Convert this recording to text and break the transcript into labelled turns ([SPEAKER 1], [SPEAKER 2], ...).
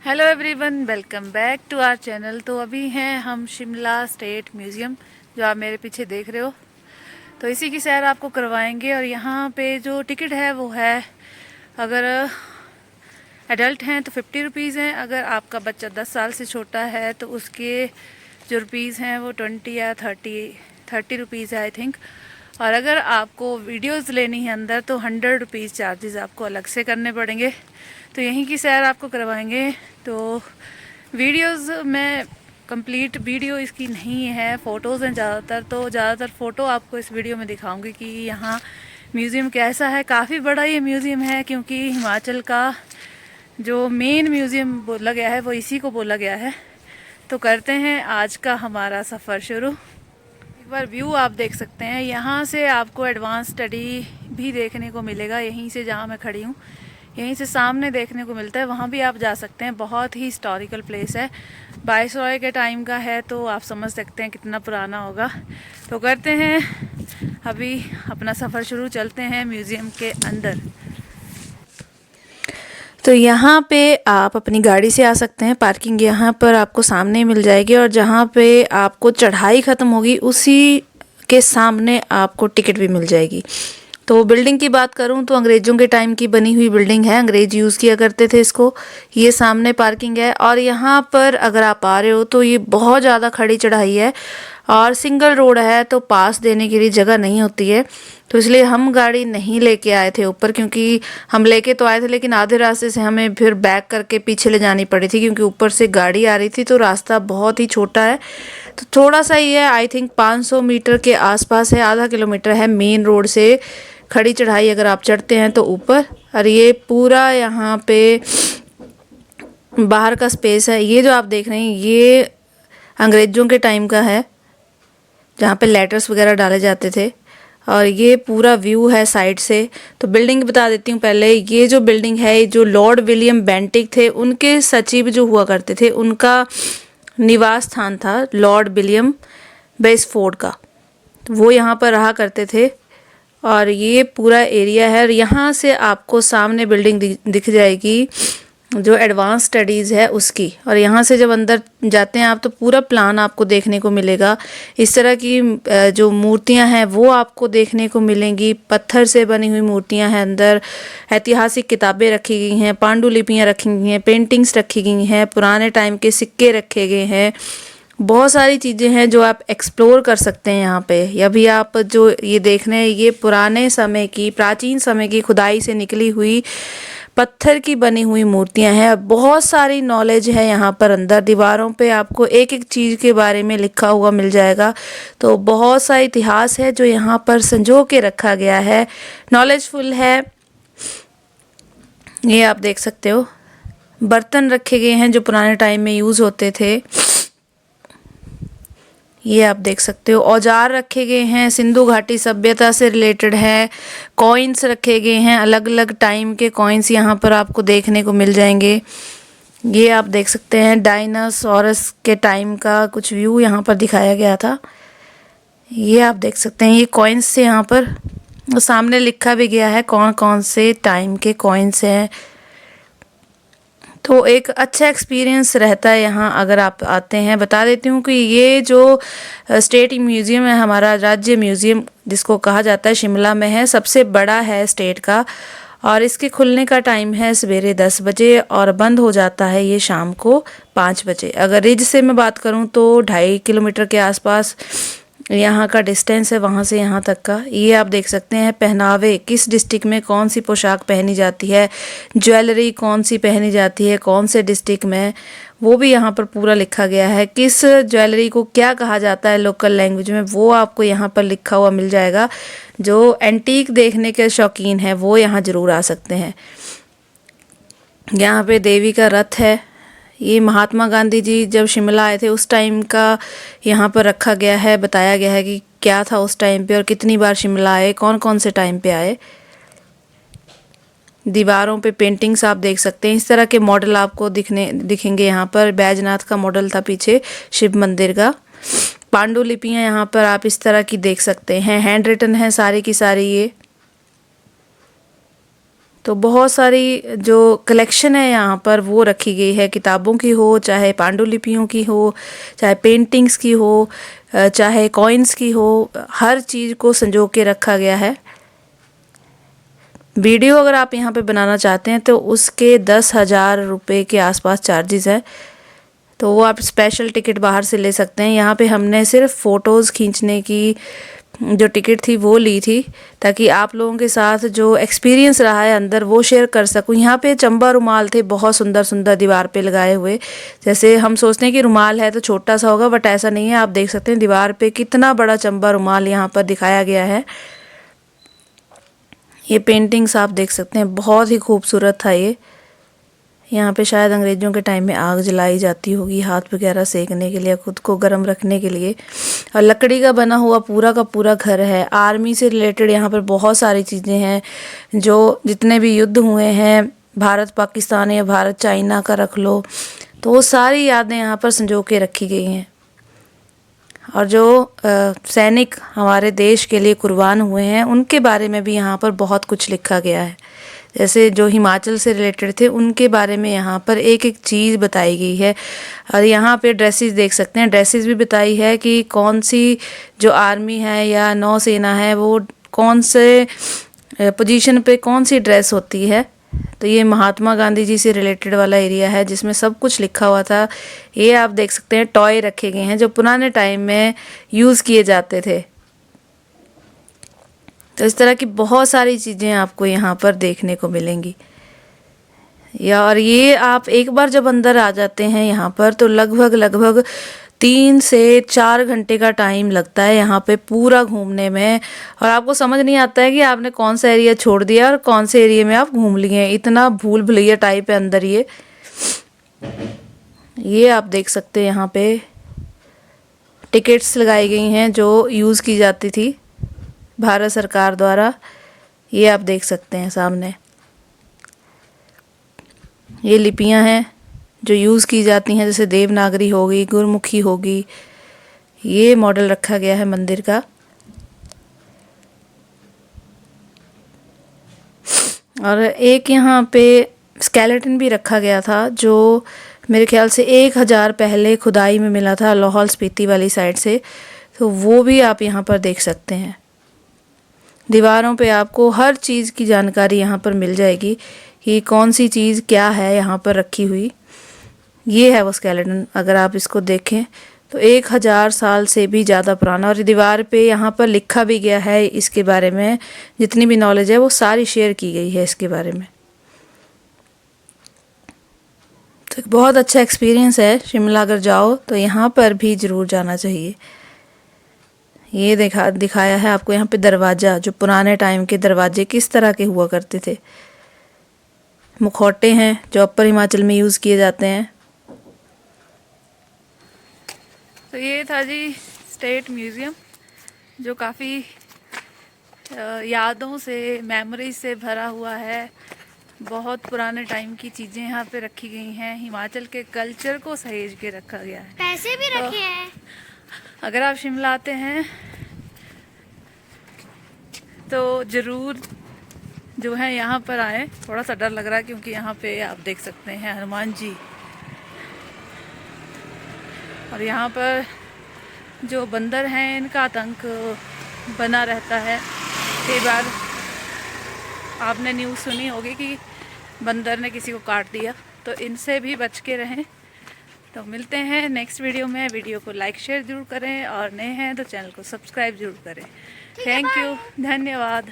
[SPEAKER 1] Hello everyone, welcome back to our channel. तो अभी हैं हम शिमला स्टेट म्यूज़ियम, जो आप मेरे पीछे देख रहे हो। तो इसी की सैर आपको करवाएंगे। और यहाँ पे जो टिकट है वो है, अगर एडल्ट हैं तो 50 रुपीज़ हैं। अगर आपका बच्चा 10 साल से छोटा है तो उसके जो रुपीज़ हैं वो 20 या 30 रुपीज़ है आई थिंक। और अगर आपको वीडियोस लेनी है अंदर तो 100 रुपीज़ चार्जेस आपको अलग से करने पड़ेंगे। तो यहीं की सैर आपको करवाएंगे। तो वीडियोस में कंप्लीट वीडियो इसकी नहीं है, फ़ोटोज़ हैं ज़्यादातर। तो ज़्यादातर फ़ोटो आपको इस वीडियो में दिखाऊंगी कि यहाँ म्यूज़ियम कैसा है। काफ़ी बड़ा ये म्यूज़ियम है, क्योंकि हिमाचल का जो मेन म्यूज़ियम बोला गया है वो इसी को बोला गया है। तो करते हैं आज का हमारा सफ़र शुरू। एक बार व्यू आप देख सकते हैं, यहाँ से आपको एडवांस स्टडी भी देखने को मिलेगा। यहीं से, जहाँ मैं खड़ी हूँ, यहीं से सामने देखने को मिलता है। वहाँ भी आप जा सकते हैं। बहुत ही हिस्टोरिकल प्लेस है, वाइसरॉय के टाइम का है, तो आप समझ सकते हैं कितना पुराना होगा। तो करते हैं अभी अपना सफ़र शुरू, चलते हैं म्यूज़ियम के अंदर। तो यहाँ पे आप अपनी गाड़ी से आ सकते हैं। पार्किंग यहाँ पर आपको सामने ही मिल जाएगी, और जहाँ पे आपको चढ़ाई ख़त्म होगी उसी के सामने आपको टिकट भी मिल जाएगी। तो बिल्डिंग की बात करूँ तो अंग्रेज़ों के टाइम की बनी हुई बिल्डिंग है, अंग्रेज़ यूज़ किया करते थे इसको। ये सामने पार्किंग है, और यहाँ पर अगर आप आ रहे हो तो ये बहुत ज़्यादा खड़ी चढ़ाई है और सिंगल रोड है, तो पास देने के लिए जगह नहीं होती है। तो इसलिए हम गाड़ी नहीं लेके आए थे ऊपर, क्योंकि हम लेके तो आए थे लेकिन आधे रास्ते से हमें फिर बैक करके पीछे ले जानी पड़ी थी, क्योंकि ऊपर से गाड़ी आ रही थी। तो रास्ता बहुत ही छोटा है, तो थोड़ा सा ही है, आई थिंक 500 मीटर के आसपास है, आधा किलोमीटर है मेन रोड से खड़ी चढ़ाई अगर आप चढ़ते हैं तो ऊपर। और ये पूरा यहाँ पे बाहर का स्पेस है। ये जो आप देख रहे हैं ये अंग्रेज़ों के टाइम का है, जहाँ पे लेटर्स वगैरह डाले जाते थे। और ये पूरा व्यू है साइड से। तो बिल्डिंग बता देती हूँ पहले। ये जो बिल्डिंग है, जो लॉर्ड विलियम बेंटिक थे, उनके सचिव जो हुआ करते थे, उनका निवास स्थान था लॉर्ड विलियम बेस्फोर्ड का। वो यहाँ पर रहा करते थे। और ये पूरा एरिया है, और यहाँ से आपको सामने बिल्डिंग दिख जाएगी जो एडवांस स्टडीज़ है उसकी। और यहाँ से जब अंदर जाते हैं आप तो पूरा प्लान आपको देखने को मिलेगा। इस तरह की जो मूर्तियाँ हैं वो आपको देखने को मिलेंगी। पत्थर से बनी हुई मूर्तियाँ हैं अंदर। ऐतिहासिक किताबें रखी गई हैं, पांडुलिपियाँ रखी गई हैं, पेंटिंग्स रखी गई हैं, पुराने टाइम के सिक्के रखे गए हैं। बहुत सारी चीज़ें हैं जो आप एक्सप्लोर कर सकते हैं यहाँ पे। या भी आप जो ये देख रहे हैं, ये पुराने समय की, प्राचीन समय की खुदाई से निकली हुई पत्थर की बनी हुई मूर्तियाँ हैं। बहुत सारी नॉलेज है यहाँ पर अंदर। दीवारों पे आपको एक एक चीज़ के बारे में लिखा हुआ मिल जाएगा। तो बहुत सा इतिहास है जो यहाँ पर संजो के रखा गया है, नॉलेजफुल है। ये आप देख सकते हो, बर्तन रखे गए हैं जो पुराने टाइम में यूज़ होते थे। ये आप देख सकते हो, औजार रखे गए हैं, सिंधु घाटी सभ्यता से रिलेटेड है। कॉइन्स रखे गए हैं, अलग अलग टाइम के कॉइन्स यहाँ पर आपको देखने को मिल जाएंगे। ये आप देख सकते हैं, डायनासोरस के टाइम का कुछ व्यू यहाँ पर दिखाया गया था। ये आप देख सकते हैं, ये कॉइन्स से यहाँ पर सामने लिखा भी गया है कौन कौन से टाइम के कॉइन्स हैं। तो एक अच्छा एक्सपीरियंस रहता है यहाँ अगर आप आते हैं। बता देती हूँ कि ये जो स्टेट म्यूज़ियम है, हमारा राज्य म्यूज़ियम जिसको कहा जाता है, शिमला में है, सबसे बड़ा है स्टेट का। और इसके खुलने का टाइम है सवेरे 10 बजे, और बंद हो जाता है ये शाम को 5 बजे। अगर रिज से मैं बात करूँ तो 2.5 किलोमीटर के आसपास यहाँ का डिस्टेंस है, वहाँ से यहाँ तक का। ये आप देख सकते हैं, पहनावे, किस डिस्ट्रिक्ट में कौन सी पोशाक पहनी जाती है, ज्वेलरी कौन सी पहनी जाती है कौन से डिस्ट्रिक्ट में, वो भी यहाँ पर पूरा लिखा गया है। किस ज्वेलरी को क्या कहा जाता है लोकल लैंग्वेज में, वो आपको यहाँ पर लिखा हुआ मिल जाएगा। जो एंटीक देखने के शौकीन हैं वो यहाँ ज़रूर आ सकते हैं। यहाँ पे देवी का रथ है। ये महात्मा गांधी जी जब शिमला आए थे उस टाइम का यहाँ पर रखा गया है, बताया गया है कि क्या था उस टाइम पे और कितनी बार शिमला आए, कौन कौन से टाइम पे आए। दीवारों पे पेंटिंग्स आप देख सकते हैं। इस तरह के मॉडल आपको दिखेंगे यहाँ पर। बैजनाथ का मॉडल था पीछे, शिव मंदिर का। पांडुलिपियाँ यहाँ पर आप इस तरह की देख सकते हैं, हैंड रिटन है सारी की सारी ये। तो बहुत सारी जो कलेक्शन है यहाँ पर वो रखी गई है, किताबों की हो, चाहे पांडुलिपियों की हो, चाहे पेंटिंग्स की हो, चाहे कॉइन्स की हो, हर चीज़ को संजो के रखा गया है। वीडियो अगर आप यहाँ पे बनाना चाहते हैं तो उसके 10,000 रुपये के आसपास चार्जेस है, तो वो आप स्पेशल टिकट बाहर से ले सकते हैं। यहाँ पे हमने सिर्फ फ़ोटोज़ खींचने की जो टिकट थी वो ली थी, ताकि आप लोगों के साथ जो एक्सपीरियंस रहा है अंदर वो शेयर कर सकूं। यहाँ पे चंबा रुमाल थे बहुत सुंदर सुंदर दीवार पे लगाए हुए। जैसे हम सोचते हैं कि रुमाल है तो छोटा सा होगा, बट ऐसा नहीं है। आप देख सकते हैं दीवार पे कितना बड़ा चंबा रुमाल यहाँ पर दिखाया गया है। ये पेंटिंग्स आप देख सकते हैं, बहुत ही खूबसूरत था ये। यहाँ पे शायद अंग्रेज़ों के टाइम में आग जलाई जाती होगी हाथ वगैरह सेकने के लिए, खुद को गर्म रखने के लिए। और लकड़ी का बना हुआ पूरा का पूरा घर है। आर्मी से रिलेटेड यहाँ पर बहुत सारी चीज़ें हैं, जो जितने भी युद्ध हुए हैं, भारत पाकिस्तान या भारत चाइना का रख लो, तो वो सारी यादें यहाँ पर संजो के रखी गई हैं। और जो सैनिक हमारे देश के लिए कुर्बान हुए हैं उनके बारे में भी यहाँ पर बहुत कुछ लिखा गया है। जैसे जो हिमाचल से रिलेटेड थे उनके बारे में यहाँ पर एक एक चीज़ बताई गई है। और यहाँ पे ड्रेसेस देख सकते हैं, ड्रेसेस भी बताई है कि कौन सी जो आर्मी है या नौसेना है वो कौन से पोजीशन पे कौन सी ड्रेस होती है। तो ये महात्मा गांधी जी से रिलेटेड वाला एरिया है जिसमें सब कुछ लिखा हुआ था। ये आप देख सकते हैं टॉय रखे गए हैं जो पुराने टाइम में यूज़ किए जाते थे। तो इस तरह की बहुत सारी चीज़ें आपको यहाँ पर देखने को मिलेंगी। और ये आप एक बार जब अंदर आ जाते हैं यहाँ पर तो लगभग 3 से 4 घंटे का टाइम लगता है यहाँ पे पूरा घूमने में। और आपको समझ नहीं आता है कि आपने कौन सा एरिया छोड़ दिया और कौन से एरिया में आप घूम लिए। इतना भूल भुलैया टाइप है अंदर ये आप देख सकते हैं। यहाँ पे टिकट्स लगाई गई हैं जो यूज़ की जाती थी भारत सरकार द्वारा। ये आप देख सकते हैं सामने, ये लिपियां हैं जो यूज़ की जाती हैं, जैसे देवनागरी होगी, गुरमुखी होगी। ये मॉडल रखा गया है मंदिर का। और एक यहाँ पे स्केलेटन भी रखा गया था जो मेरे ख्याल से 1000 पहले खुदाई में मिला था लाहौल स्पीति वाली साइड से, तो वो भी आप यहाँ पर देख सकते हैं। दीवारों पे आपको हर चीज़ की जानकारी यहाँ पर मिल जाएगी कि कौन सी चीज़ क्या है यहाँ पर रखी हुई। ये है वो स्केलेटन, अगर आप इसको देखें तो 1000 साल से भी ज़्यादा पुराना। और दीवार पे यहाँ पर लिखा भी गया है इसके बारे में, जितनी भी नॉलेज है वो सारी शेयर की गई है इसके बारे में। तो बहुत अच्छा एक्सपीरियंस है। शिमला अगर जाओ तो यहाँ पर भी ज़रूर जाना चाहिए। ये दिखाया है आपको यहाँ पे दरवाज़ा, जो पुराने टाइम के दरवाजे किस तरह के हुआ करते थे। मुखौटे हैं जो अपर हिमाचल में यूज़ किए जाते हैं। तो ये था जी स्टेट म्यूज़ियम, जो काफ़ी यादों से, मेमोरीज से भरा हुआ है। बहुत पुराने टाइम की चीज़ें यहाँ पे रखी गई हैं। हिमाचल के कल्चर को सहेज के रखा गया है।
[SPEAKER 2] पैसे भी रखे हैं।
[SPEAKER 1] अगर आप शिमला आते हैं तो ज़रूर जो है यहाँ पर आए। थोड़ा सा डर लग रहा है क्योंकि यहाँ पे आप देख सकते हैं हनुमान जी, और यहाँ पर जो बंदर हैं इनका आतंक बना रहता है। कई बार आपने न्यूज़ सुनी होगी कि बंदर ने किसी को काट दिया, तो इनसे भी बच के रहें। तो मिलते हैं नेक्स्ट वीडियो में। वीडियो को लाइक शेयर ज़रूर करें और नए हैं तो चैनल को सब्सक्राइब ज़रूर करें। थैंक यू, धन्यवाद।